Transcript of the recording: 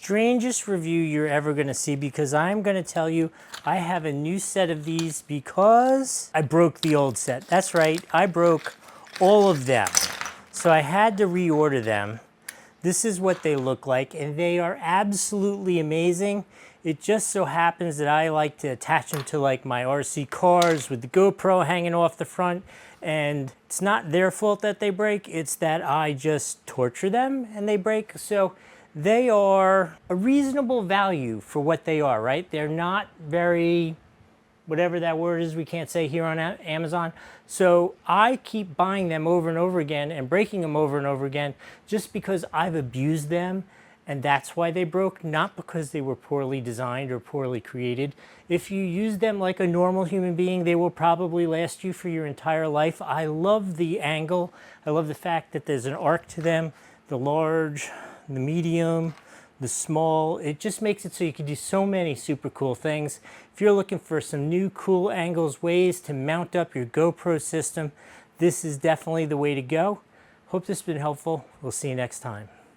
strangest review you're ever going to see, because I'm going to tell you I have a new set of these because I broke the old set. That's right, I broke all of them. So I had to reorder them. This is what they look like, and they are absolutely amazing. It just so happens that I like to attach them to like my RC cars with the GoPro hanging off the front, and it's not their fault that they break, it's that I just torture them and they break. So they are a reasonable value for what they are, right? They're not very, whatever that word is we can't say here on Amazon. So I keep buying them over and over again and breaking them over and over again just because I've abused them, and that's why they broke, not because they were poorly designed or poorly created. If you use them like a normal human being, they will probably last you for your entire life. I love the angle. I love the fact that there's an arc to them, the large, the medium, the small. It just makes it so you can do so many super cool things. If you're looking for some new cool angles, ways to mount up your GoPro system, this is definitely the way to go. Hope this has been helpful. We'll see you next time.